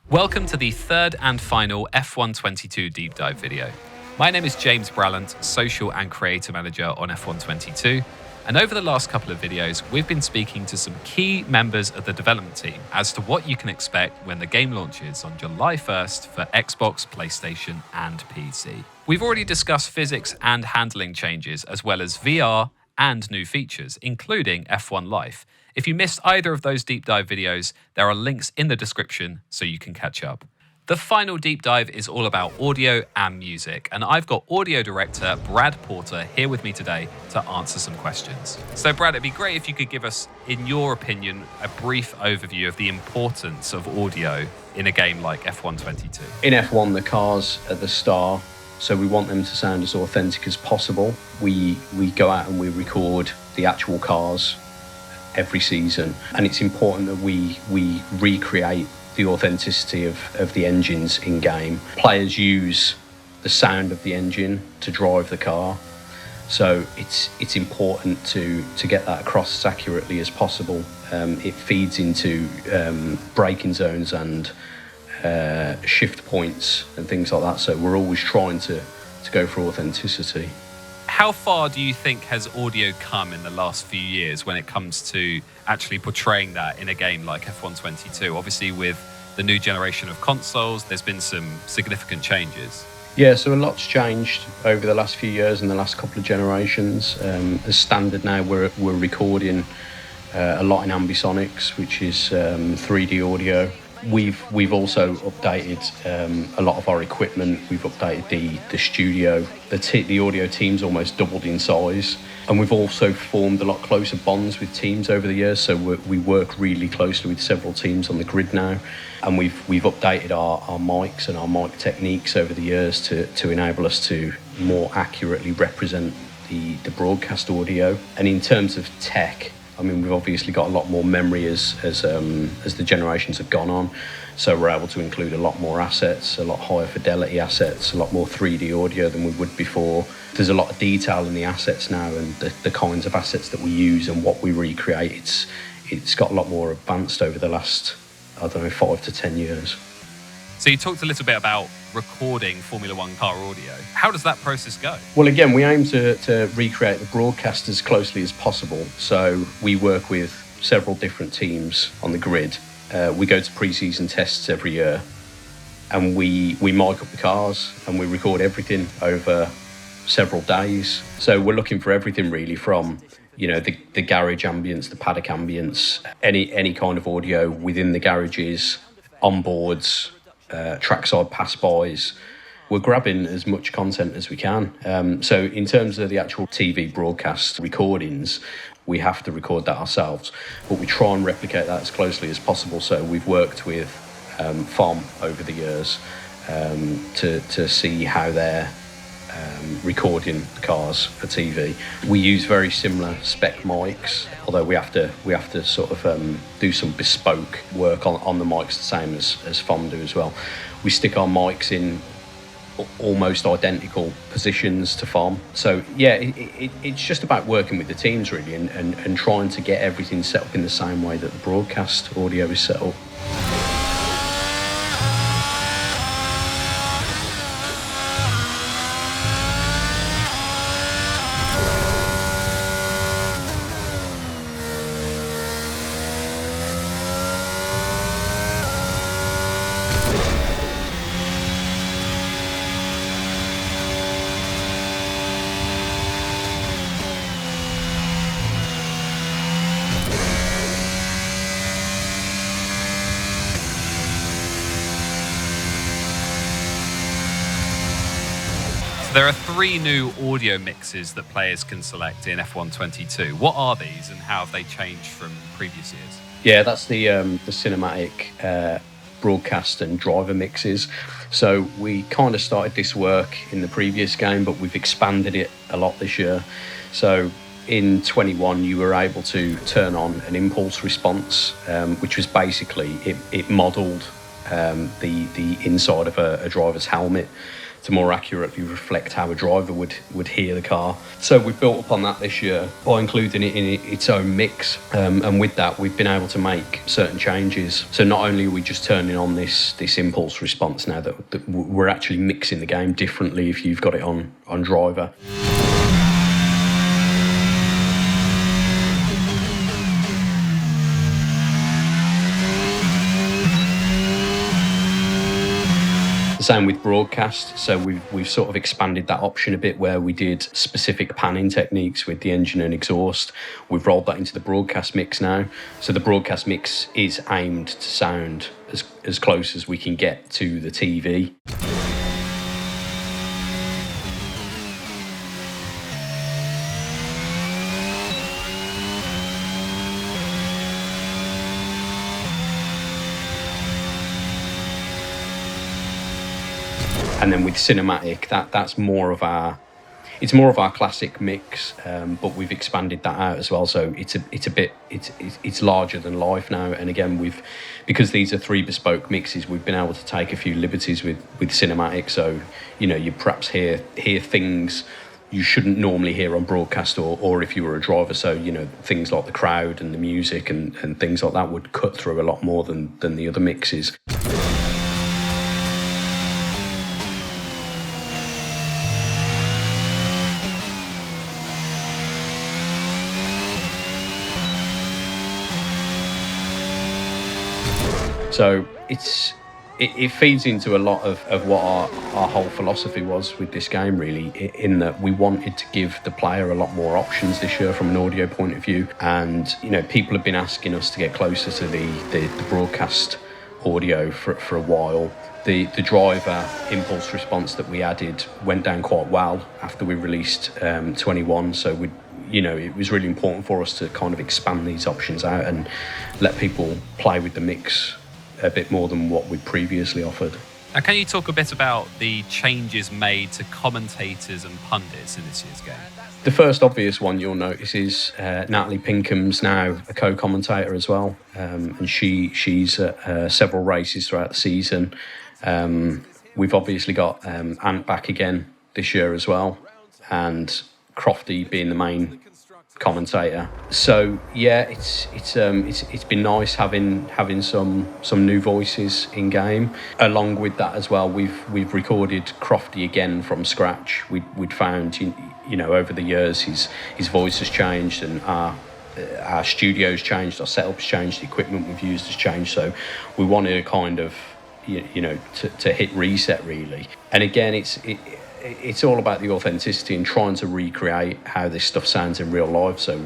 Welcome to the third and final F1 22 deep dive video. My name is James Brallant, Social and Creator Manager on F1 22, and over the last couple of videos, we've been speaking to some key members of the development team as to what you can expect when the game launches on July 1st for Xbox, PlayStation, and PC. We've already discussed physics and handling changes, as well as VR and new features, including F1 Life. If you missed either of those deep dive videos, there are links in the description so you can catch up. The final deep dive is all about audio and music, and I've got audio director Brad Porter here with me today to answer some questions. So Brad, it'd be great if you could give us, in your opinion, a brief overview of the importance of audio in a game like F1 22. In F1, the cars are the star, so we want them to sound as authentic as possible. We go out and we record the actual cars every season, and it's important that we recreate the authenticity of the engines in game. Players use the sound of the engine to drive the car, so it's important to get that across as accurately as possible. It feeds into braking zones and shift points and things like that, so we're always trying to go for authenticity. How far do you think has audio come in the last few years when it comes to actually portraying that in a game like F1 22? Obviously, with the new generation of consoles, there's been some significant changes. Yeah, so a lot's changed over the last few years and the last couple of generations. As standard now, we're recording a lot in ambisonics, which is 3D audio. We've also updated a lot of our equipment. We've updated the studio. The audio team's almost doubled in size, and we've also formed a lot closer bonds with teams over the years. So we work really closely with several teams on the grid now, and we've updated our mics and our mic techniques over the years to enable us to more accurately represent the broadcast audio. And in terms of tech, I mean, we've obviously got a lot more memory as the generations have gone on, so we're able to include a lot more assets, a lot higher fidelity assets, a lot more 3D audio than we would before. There's a lot of detail in the assets now, and the kinds of assets that we use and what we recreate, it's got a lot more advanced over the last, 5 to 10 years. So you talked a little bit about recording Formula One car audio. How does that process go? Well, again, we aim to recreate the broadcast as closely as possible. So we work with several different teams on the grid. We go to pre-season tests every year, and we mic up the cars and we record everything over several days. So we're looking for everything really from, the garage ambience, the paddock ambience, any kind of audio within the garages, onboards, trackside pass-bys. We're grabbing as much content as we can. So in terms of the actual TV broadcast recordings, we have to record that ourselves, but we try and replicate that as closely as possible. So we've worked with FOM over the years to see how they're recording the cars for TV. We use very similar spec mics, although we have to sort of do some bespoke work on the mics, the same as FOM do as well. We stick our mics in almost identical positions to FOM. So yeah, it's just about working with the teams really, and trying to get everything set up in the same way that the broadcast audio is set up. There are 3 new audio mixes that players can select in F1 22. What are these and how have they changed from previous years? Yeah, that's the cinematic broadcast and driver mixes. So we kind of started this work in the previous game, but we've expanded it a lot this year. So in 21, you were able to turn on an impulse response, which was basically, it modelled the inside of a driver's helmet to more accurately reflect how a driver would hear the car. So we've built upon that this year by including it in its own mix, and with that we've been able to make certain changes. So not only are we just turning on this impulse response now, that we're actually mixing the game differently if you've got it on driver. Same with broadcast, so we've sort of expanded that option a bit, where we did specific panning techniques with the engine and exhaust. We've rolled that into the broadcast mix now, so the broadcast mix is aimed to sound as close as we can get to the TV. And then with cinematic, that's more of our classic mix, but we've expanded that out as well. So it's larger than life now. And again, because these are 3 bespoke mixes, we've been able to take a few liberties with cinematic. So you perhaps hear things you shouldn't normally hear on broadcast, or if you were a driver. So things like the crowd and the music and things like that would cut through a lot more than the other mixes. So it feeds into a lot of what our whole philosophy was with this game, really, in that we wanted to give the player a lot more options this year from an audio point of view. And people have been asking us to get closer to the broadcast audio for a while. The driver impulse response that we added went down quite well after we released 21, so it was really important for us to kind of expand these options out and let people play with the mix a bit more than what we previously offered. Now, can you talk a bit about the changes made to commentators and pundits in this year's game? The first obvious one you'll notice is Natalie Pinkham's now a co-commentator as well, and she's at several races throughout the season. We've obviously got Ant back again this year as well, and Crofty being the main commentator. So yeah, it's been nice having some new voices in game. Along with that as well, we've recorded Crofty again from scratch. We'd found over the years his voice has changed, and our studio's changed, our setup's changed, the equipment we've used has changed. So we wanted a kind of to hit reset, really. And again, it's all about the authenticity and trying to recreate how this stuff sounds in real life. So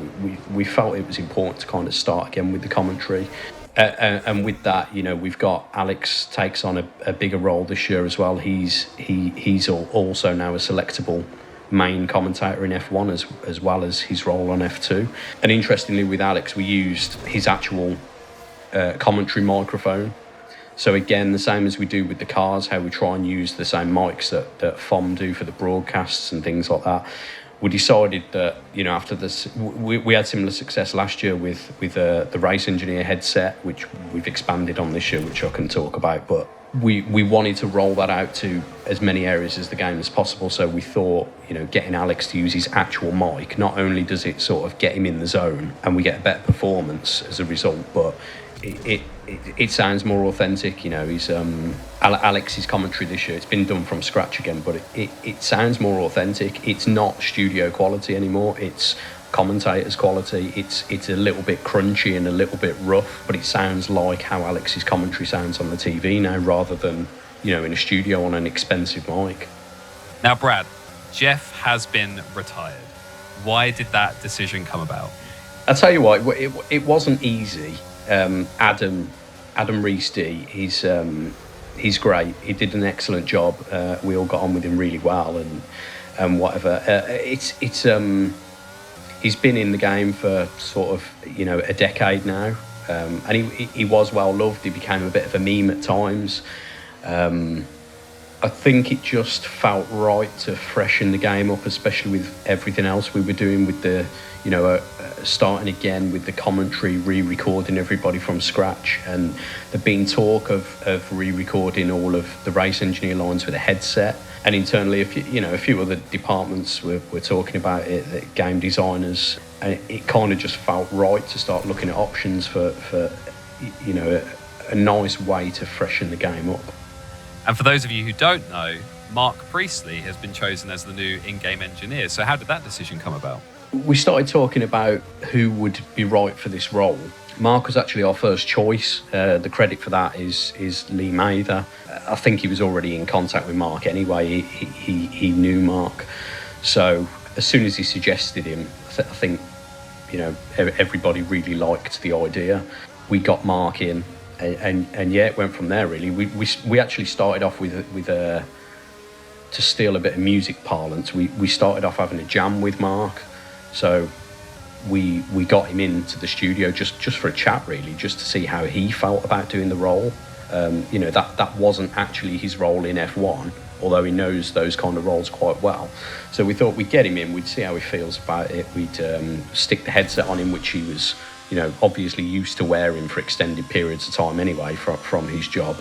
we felt it was important to kind of start again with the commentary. And with that, we've got Alex takes on a bigger role this year as well. He's also now a selectable main commentator in F1 as well as his role on F2. And interestingly, with Alex, we used his actual commentary microphone. So again, the same as we do with the cars, how we try and use the same mics that FOM do for the broadcasts and things like that. We decided that, after this, we had similar success last year with the Race Engineer headset, which we've expanded on this year, which I can talk about. But we wanted to roll that out to as many areas as the game as possible. So we thought, getting Alex to use his actual mic, not only does it sort of get him in the zone and we get a better performance as a result, but it sounds more authentic. He's Alex's commentary this year, it's been done from scratch again, but it sounds more authentic. It's not studio quality anymore, it's commentator's quality. It's a little bit crunchy and a little bit rough, but it sounds like how Alex's commentary sounds on the TV now, rather than in a studio on an expensive mic. Now, Brad, Jeff has been retired. Why did that decision come about? I'll tell you what, it wasn't easy. Adam Rees-D, he's great. He did an excellent job. We all got on with him really well, and whatever. He's been in the game for sort of a decade now, and he was well loved. He became a bit of a meme at times, I think it just felt right to freshen the game up, especially with everything else we were doing with the, starting again with the commentary, re-recording everybody from scratch, and there'd been talk of re-recording all of the race engineer lines with a headset. And internally, a few other departments were talking about it, the game designers, and it kind of just felt right to start looking at options for a nice way to freshen the game up. And for those of you who don't know, Mark Priestley has been chosen as the new in-game engineer. So how did that decision come about? We started talking about who would be right for this role. Mark was actually our first choice. The credit for that is Lee Mather. I think he was already in contact with Mark anyway. He knew Mark. So as soon as he suggested him, I think everybody really liked the idea. We got Mark in. And yeah, it went from there really. We actually started off with to steal a bit of music parlance. We started off having a jam with Mark, so we got him into the studio just for a chat really, just to see how he felt about doing the role. That wasn't actually his role in F1, although he knows those kind of roles quite well. So we thought we'd get him in, we'd see how he feels about it. We'd stick the headset on him, which he was obviously used to wearing for extended periods of time anyway from his job.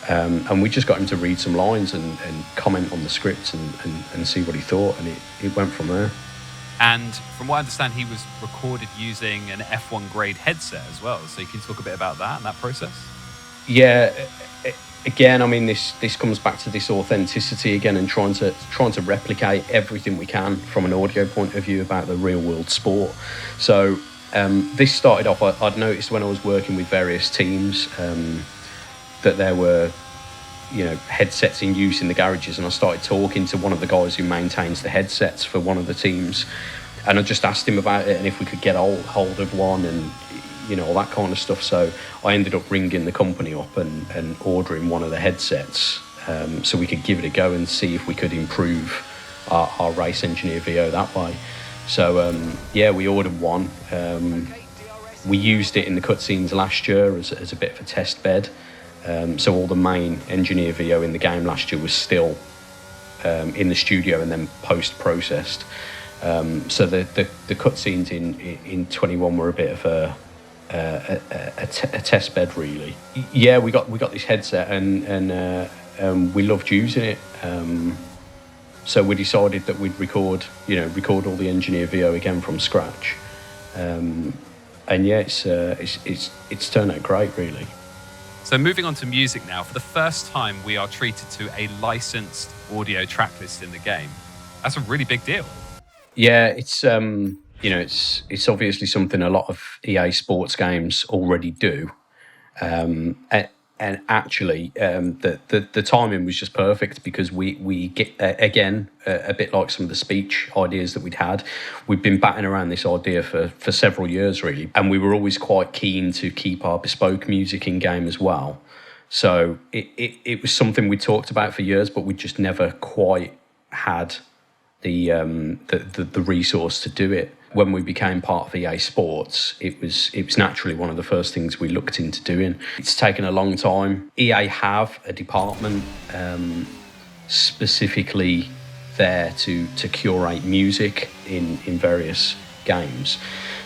And we just got him to read some lines and comment on the script and see what he thought, and it went from there. And from what I understand, he was recorded using an F1 grade headset as well. So you can talk a bit about that and that process? Yeah, again, I mean, this comes back to this authenticity again, and trying to replicate everything we can from an audio point of view about the real world sport. So this started off, I'd noticed when I was working with various teams that there were headsets in use in the garages, and I started talking to one of the guys who maintains the headsets for one of the teams, and I just asked him about it and if we could get hold of one and all that kind of stuff. So I ended up ringing the company up and ordering one of the headsets so we could give it a go and see if we could improve our race engineer VO that way. So we ordered one. We used it in the cutscenes last year as a bit of a test bed. So all the main engineer VO in the game last year was still in the studio and then post-processed. So the cutscenes in 21 were a bit of a test bed, really. Yeah, we got this headset and we loved using it. So we decided that we'd record all the engineer VO again from scratch. And yeah, it's turned out great, really. So moving on to music now, for the first time we are treated to a licensed audio track list in the game. That's a really big deal. Yeah, it's it's obviously something a lot of EA Sports games already do, and actually the timing was just perfect, because we get again a bit like some of the speech ideas that we'd had. We've been batting around this idea for several years really, and we were always quite keen to keep our bespoke music in game as well. So it was something we talked about for years, but we just never quite had the resource to do it. When we became part of EA Sports, it was naturally one of the first things we looked into doing. It's taken a long time. EA have a department specifically there to curate music in various games.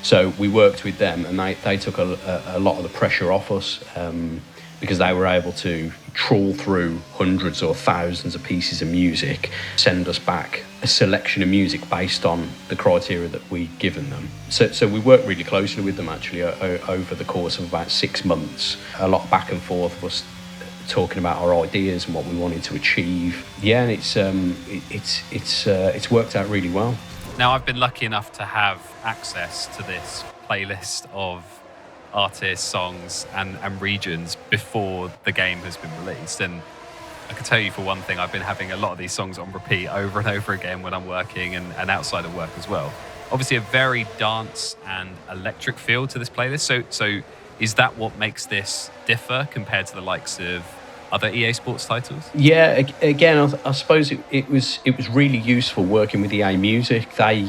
So we worked with them, and they took a lot of the pressure off us, because they were able to trawl through hundreds or thousands of pieces of music, send us back a selection of music based on the criteria that we'd given them. So we worked really closely with them actually over the course of about 6 months. A lot of back and forth of us talking about our ideas and what we wanted to achieve. Yeah, and it's worked out really well. Now, I've been lucky enough to have access to this playlist of artists, songs and regions before the game has been released, and I can tell you for one thing, I've been having a lot of these songs on repeat over and over again when I'm working and outside of work as well. Obviously a very dance and electric feel to this playlist, so is that what makes this differ compared to the likes of other EA Sports titles? Yeah, again, I suppose it was really useful working with EA Music. They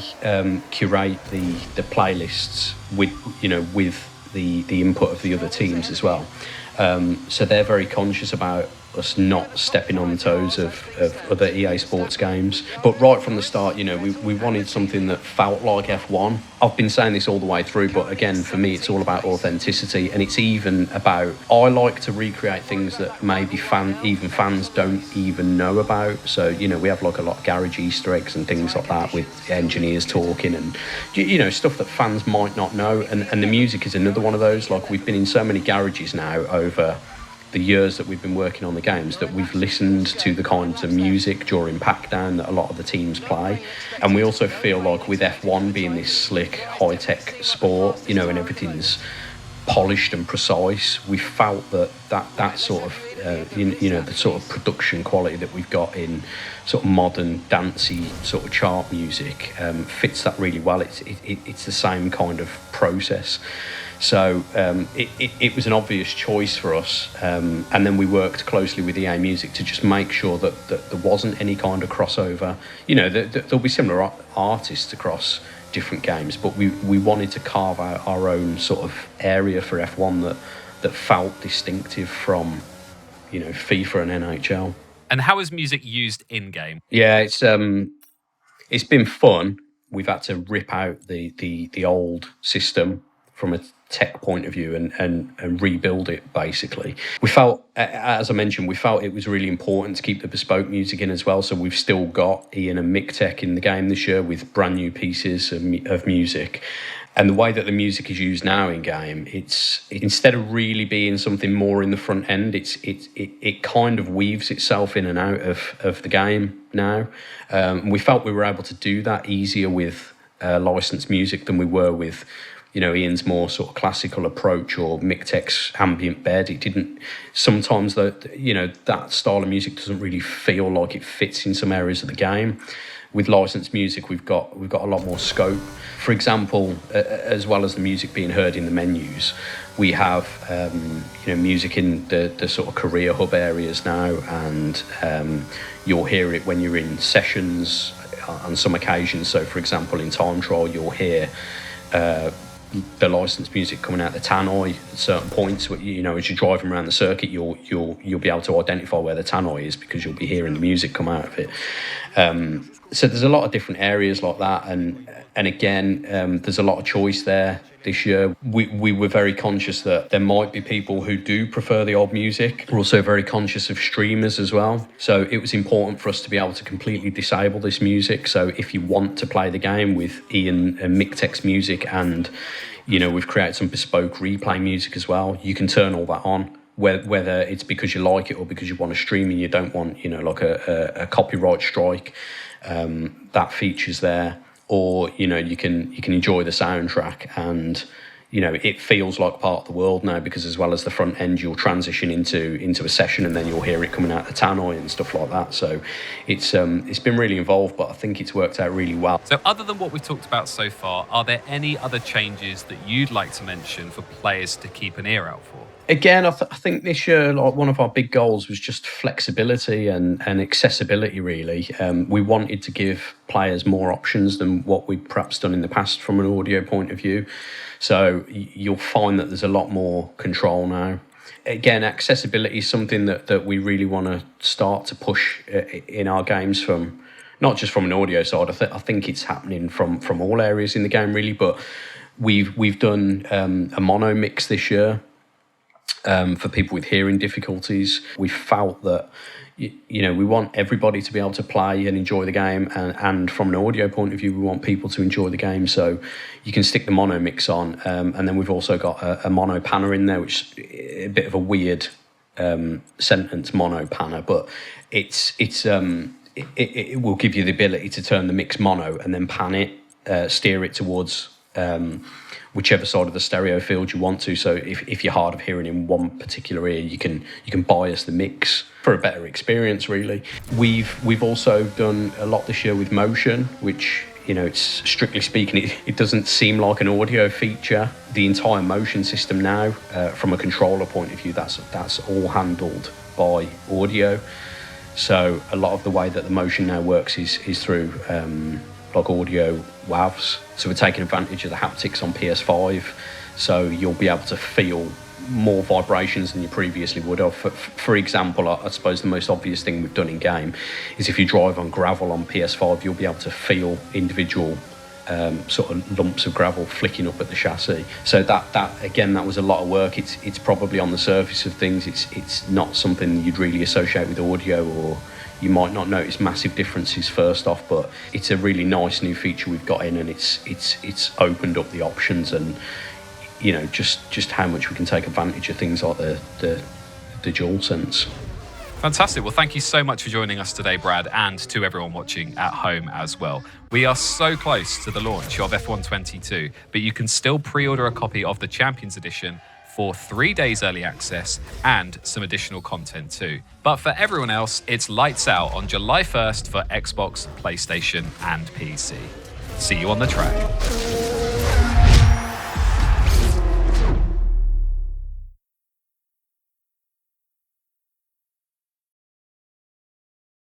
curate the playlists with the input of the other teams as well. So they're very conscious about us not stepping on the toes of other EA Sports games. But right from the start, we wanted something that felt like F1. I've been saying this all the way through, but again, for me, it's all about authenticity, and it's even about, I like to recreate things that maybe fans don't even know about. So, we have like a lot of garage Easter eggs and things like that with engineers talking and, stuff that fans might not know. And the music is another one of those. Like, we've been in so many garages now over the years that we've been working on the games that we've listened to the kinds of music during pack down that a lot of the teams play. And we also feel like with F1 being this slick high-tech sport, and everything's polished and precise, we felt that sort of the sort of production quality that we've got in sort of modern dancey sort of chart music fits that really well. It's the same kind of process. So it was an obvious choice for us, and then we worked closely with EA Music to just make sure that there wasn't any kind of crossover. There'll be similar artists across different games, but we wanted to carve out our own sort of area for F1 that felt distinctive from, FIFA and NHL. And how is music used in-game? Yeah, it's been fun. We've had to rip out the old system from a tech point of view and rebuild it, basically. We felt, as I mentioned, it was really important to keep the bespoke music in as well, so we've still got Ian and Mick Tech in the game this year with brand new pieces of music. And the way that the music is used now in game, it's instead of really being something more in the front end, it kind of weaves itself in and out of the game now. We felt we were able to do that easier with licensed music than we were with Ian's more sort of classical approach or Mick Tech's ambient bed. It didn't, sometimes that style of music doesn't really feel like it fits in some areas of the game. With licensed music, we've got a lot more scope. For example, as well as the music being heard in the menus, we have music in the sort of career hub areas now, and you'll hear it when you're in sessions on some occasions. So, for example, in time trial, you'll hear the licensed music coming out the tannoy at certain points. As you're driving around the circuit, you'll be able to identify where the tannoy is because you'll be hearing the music come out of it. So there's a lot of different areas like that, and again, there's a lot of choice there. This year, we were very conscious that there might be people who do prefer the old music. We're also very conscious of streamers as well. So it was important for us to be able to completely disable this music. So if you want to play the game with Ian and Mick Tech's music, and we've created some bespoke replay music as well, you can turn all that on. Whether it's because you like it or because you want to stream and you don't want like a copyright strike, that feature's there. Or you can enjoy the soundtrack, and it feels like part of the world now, because as well as the front end, you'll transition into a session and then you'll hear it coming out the tannoy and stuff like that. So it's been really involved, but I think it's worked out really well. So other than what we've talked about so far, are there any other changes that you'd like to mention for players to keep an ear out for? Again, I think this year, like, one of our big goals was just flexibility and accessibility, really. We wanted to give players more options than what we'd perhaps done in the past from an audio point of view. So you'll find that there's a lot more control now. Again, accessibility is something that we really want to start to push in our games, from not just from an audio side. I think it's happening from all areas in the game, really. But we've done a mono mix this year. For people with hearing difficulties. We felt that we want everybody to be able to play and enjoy the game, and from an audio point of view, we want people to enjoy the game. So you can stick the mono mix on, and then we've also got a mono panner in there, which is a bit of a weird sentence, mono panner, but it will give you the ability to turn the mix mono and then pan it, steer it towards whichever side of the stereo field you want to. So if you're hard of hearing in one particular ear, you can bias the mix for a better experience, really. We've also done a lot this year with motion, which, it's strictly speaking, it doesn't seem like an audio feature. The entire motion system now, from a controller point of view, that's all handled by audio. So a lot of the way that the motion now works is through like audio WAVs. So we're taking advantage of the haptics on PS5. So you'll be able to feel more vibrations than you previously would have. For example, I suppose the most obvious thing we've done in game is if you drive on gravel on PS5, you'll be able to feel individual sort of lumps of gravel flicking up at the chassis. So that again, that was a lot of work. It's probably on the surface of things. It's not something you'd really associate with audio, or you might not notice massive differences first off. But it's a really nice new feature we've got in, and it's opened up the options, and you know, just how much we can take advantage of things like the DualSense. Fantastic. Well, thank you so much for joining us today, Brad, and to everyone watching at home as well. We are so close to the launch of F1 22, but you can still pre-order a copy of the Champions Edition for 3 days early access and some additional content too. But for everyone else, it's lights out on July 1st for Xbox, PlayStation, and PC. See you on the track.